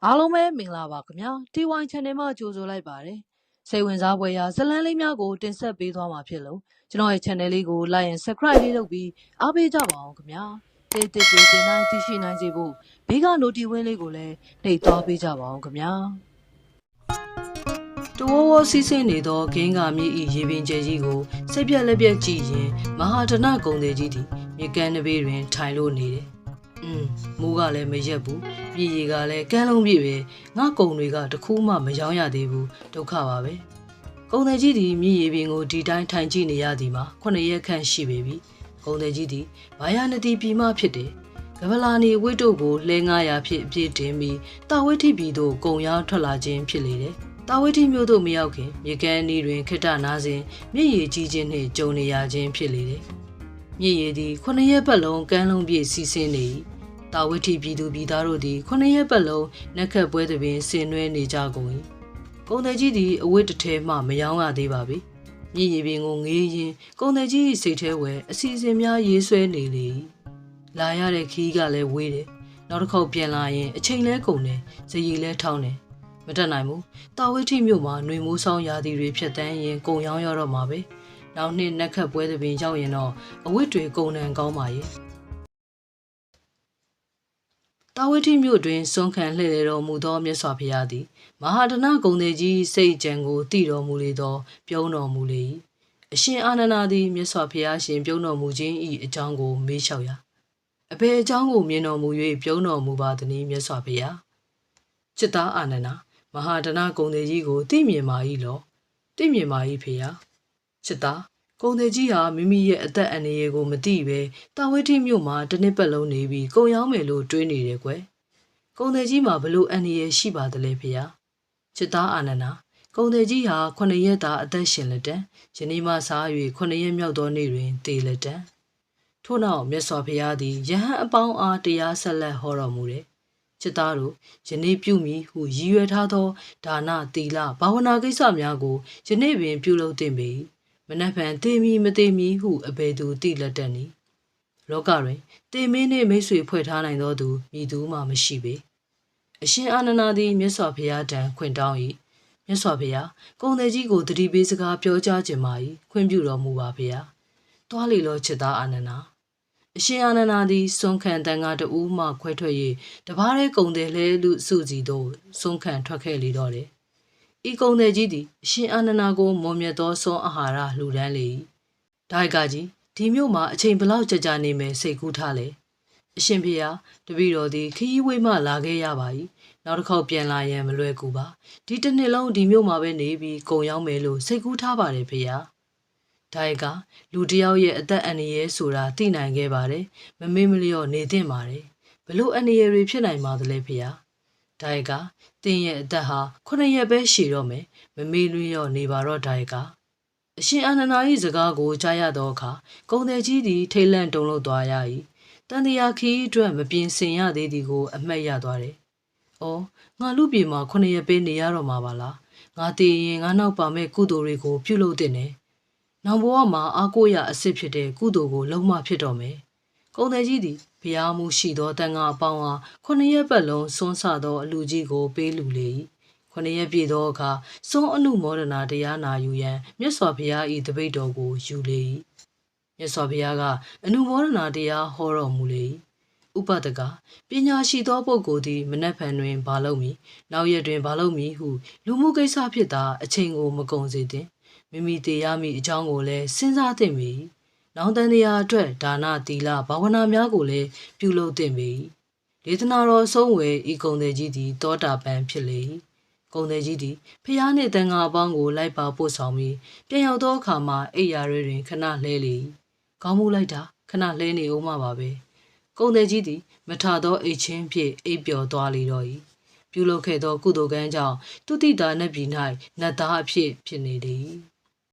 အားလုံးပဲမင်္ဂလာပါခင်ဗျာ TY Channel မှာကြိုဆိုလိုက်ပါတယ်စိတ်ဝင်စားဖွယ်ရာဇလန်းလေးများကိုတင်ဆက်ပေးသွားမှာဖြစ်လို့ကျွန်တော်ရဲ့ channel လေးကို like and subscribe လေးလုပ်ပြီးအားပေးကြပါအောင်ခင်ဗျာတိတ်တိတ်တွေတင်နိုင်သိရှိနိုင်စေဖို့ဘေးက notification ဝင်းလေးကိုလည်းနှိပ်သွားပေးကြပါအောင်ခင်ဗျာတဝဝစီးဆင်းနေသောဂင်းကမြေဤရေပင်ကျဲကြီးကိုစိတ်ပြက်လက်ပြက်ကြည့်ရင်မဟာဒနဂုံတွေကြီးသည်မြေကမ်းတစ်ပေတွင်ထိုင်လို့နေတယ်မိုးကလည်းမရက်ဘူးပြည်ရီကလည်းကမ်းလုံးပြည့်ပဲငါကုံတွေကတခုမှမရောင်းရသေးဘူးဒုက္ခပါပဲကုံတယ်ကြီးသည်မြေရီပင်ကိုဒီတိုင်းထိုင်ကြည့်နေရသည်မှာ9ရက်ခန့်ရှိပေပြီကုံတယ်ကြီးသည်ဘာယာနတိပြည်မှဖြစ်တယ်ကဗလာနီဝိတ်တို့ကိုလဲ900ဖြစ်အပြည့်တင်ပြီးတာဝိထိပြည်သို့ကုံရောင်းထွက်လာခြင်းဖြစ်လေတယ်တာဝိထိမြို့သို့မရောက်ခင်မြေကမ်းအနီးတွင်ခိတ္တနာစဉ်မြေရီကြီးခြင်းနှင့်ကြုံနေရခြင်းဖြစ်လေတယ်မြေရီသည်9ရက်ပတ်လုံးကမ်းလုံးပြည့်စီးဆင်းနေ၏တာဝိထိပြည်သူပြည်သားတို့သည်9ရက်ပတ်လုံးနက်ခတ်ပွဲသဘင်ဆင်နွှဲနေကြကုန်၏ကုံတယ်ကြီးသည်အဝတ်တစ်ထဲမှမယောင်းရသေးပါပြီမြည်ရည်ပင်ကိုငေးရင်ကုံတယ်ကြီးစိတ်ထဲဝဲအစီအစဉ်များရေးဆွဲနေလေလာရတဲ့ခီးကလည်းဝေးတယ်နောက်တစ်ခေါက်ပြန်လာရင်အချိန်လဲကုန်တယ်ဇရီလဲထောင်းတယ်မတတ်နိုင်ဘူးတာဝိထိမြို့မှာຫນွေမိုးဆောင်ရာသီတွေဖြတ်တန်းရင်ကုံရောင်းရတော့မှာပဲနောက်နှစ်နက်ခတ်ပွဲသဘင်ရောက်ရင်တော့အဝတ်တွေကုံနံကောင်းပါရဲ့တာဝိထိမြို့တွင်စွန့်ခံလှည့်လည်တော်မူသောမြတ်စွာဘုရားသည်မဟာဒနဂုံသေးကြီးစိတ်ကြံကိုတည်တော်မူလေသောပြုံးတော်မူလေ၏အရှင်အာနန္ဒာသည်မြတ်စွာဘုရားရှင်ပြုံးတော်မူခြင်း၏အကြောင်းကိုမေးလျှောက်ရာအဘယ်အကြောင်းကိုမြင်တော်မူ၍ပြုံးတော်မူပါသနည်းမြတ်စွာဘုရားจิตသားအာနန္ဒာမဟာဒနဂုံသေးကြီးကိုသိမြင်ပါ၏လောသိမြင်ပါ၏ဖေယจิตသားကုံတယ်ကြီးဟာမိမိရဲ့အသက်အန္တရာယ်ကိုမသိပဲတာဝိထိမြို့မှာတစ်နှစ်ပတ်လုံးနေပြီးကုံရောင်းမယ်လို့တွေးနေတယ်ကွယ်ကုံတယ်ကြီးမှာဘလို့အန္တရာယ်ရှိပါသလဲဖေ။ချစ်သားအာနန္ဒာကုံတယ်ကြီးဟာ9ရက်သာအသက်ရှင်လက်တံယနေ့မှစား၍9ရက်မြောက်သောနေ့တွင်တည်လက်တံထို့နောက်မြတ်စွာဘုရားသည်ယဟန်အပေါင်းအားတရားဆက်လက်ဟောတော်မူတယ်ချစ်သားတို့ယနေ့ပြုမည်ဟုရည်ရွယ်ထားသောဒါနသီလဘာဝနာကိစ္စများကိုယနေ့ပင်ပြုလုပ်သင့်ပေမနက်ဖြန်တေမီမတေမီဟုအဘယ်သူသိလက်တတ်နီလောကတွင်တေမင်းနှင့်မိတ်ဆွေဖွဲ့ထားနိုင်သောသူမည်သူမှမရှိပေအရှင်အာနန္ဒာသည်မြတ်စွာဘုရားထံခွင့်တောင်း၏မြတ်စွာဘုရားကုံတယ်ကြီးကိုတတိပေးစကားပြောကြားခြင်းပါ၏ခွင့်ပြုတော်မူပါဖေ။တွားလေလောချစ်သားအာနန္ဒာအရှင်အာနန္ဒာသည်စွန့်ခံတန်ခါတဦးမှခွဲထွက်၍တပါးတဲ့ကုံတယ်လဲလူစုစီသို့စွန့်ခံထွက်ခဲ့လေတော့တယ်ဤကုံတယ်ကြီးသည်အရှင်အာနန္ဒာကိုမွန်မြတ်သောစွန့်အာဟာရလှူဒန်းလေ၏ဒါကကြီးဒီမြို့မှာအချိန်ဘလောက်ကြာနေမယ်စိတ်ကူးထားလေအရှင်ဖေဟာတပည့်တော်သည်ခရီးဝေးမှလာခဲ့ရပါ၏နောက်တစ်ခေါက်ပြန်လာရန်မလွယ်ကူပါဒီတစ်နှစ်လုံးဒီမြို့မှာပဲနေပြီးကုံရောက်မယ်လို့စိတ်ကူးထားပါတယ်ဖေဟာဒါကလူတယောက်ရဲ့အသက်အန္တရာယ်ဆိုတာသိနိုင်ခဲ့ပါတယ်မမေ့မလျော့နေသင့်ပါတယ်ဘလို့အန္တရာယ်တွေဖြစ်နိုင်ပါသလဲဖေဟာဒါကတင်းရဲ့အသက်ဟာ9ရက်ပဲရှည်တော့မယ်မမေ့လျော့နေပါတော့ဒါကအရှင်အာနန္ဒာ၏စကားကိုကြားရသောအခါကုံတယ်ကြီးသည်ထိတ်လန့်တုန်လှုပ်သွားရ၏တန်တရားခီးအတွက်မပြင်ဆင်ရသေးသည်ကိုအမှတ်ရသွားတယ်။အော်ငါလူပြေမှာ9ရက်ပဲနေရတော့မှာပါလား။ငါတည်ရင်ငါနောက်ပါမဲ့ကုသိုလ်တွေကိုပြုလုပ်တဲ့နဲ့။နောင်ဘဝမှာအားကိုးရအစ်စ်ဖြစ်တဲ့ကုသိုလ်ကိုလုံးဝဖြစ်တော့မယ်။ကုံတယ်ကြီးသည်ဘုရားမှုရှိသောတန်ခါအပေါင်းအား9ရက်ပတ်လုံးစွန့်ဆသောအလူကြီးကိုပေးလူလေ၏။9ရက်ပြည့်သောအခါစွန့်အနုမောဒနာတရားနာယူရန်မြတ်စွာဘုရား၏တပိတ်တော်ကိုယူလေ၏မြတ်စွာဘုရားကအနုမောဒနာတရားဟောတော်မူလေ၏ဥပဒကပညာရှိသောပုဂ္ဂိုလ်သည်မနက်ဖြန်တွင်ဘာလုပ်မည်နောက်ရက်တွင်ဘာလုပ်မည်ဟုလူမှုကိစ္စဖြစ်သာအချိန်ကိုမကုန်စေသင့်မိမိတည်ရမည့်အကြောင်းကိုလည်းစဉ်းစားသင့်ပေ၏နောင်တန်တရားအတွက်ဒါနသီလဘာဝနာများကိုလည်းပြုလုပ်သင့်ပေ၏ဒေသနာတော်ဆုံးဝယ်ဤကုံတယ်ကြီးသည်တောတာပန်ဖြစ်လေ၏ကုံတယ်ကြီးသည်ဖျားနှင့်တန်ခါအပေါင်းကိုလိုက်ပါပို့ဆောင်ပြီးပြန်ရောက်သောအခါမှာအိယာရဲတွင်ခဏလဲလေ၏ကောင်းမှုလိုက်တာခဏလဲနေဦးမှာပါပဲကုံတယ်ကြီးသည်မထသောအိတ်ချင်းဖြင့်အိပ်ပျော်သွားလေတော့၏ပြုလုပ်ခဲ့သောကုသိုလ်ကံကြောင့်သူတိတာနတ်ပြည်၌နတ်သားအဖြစ်ဖြစ်နေသည်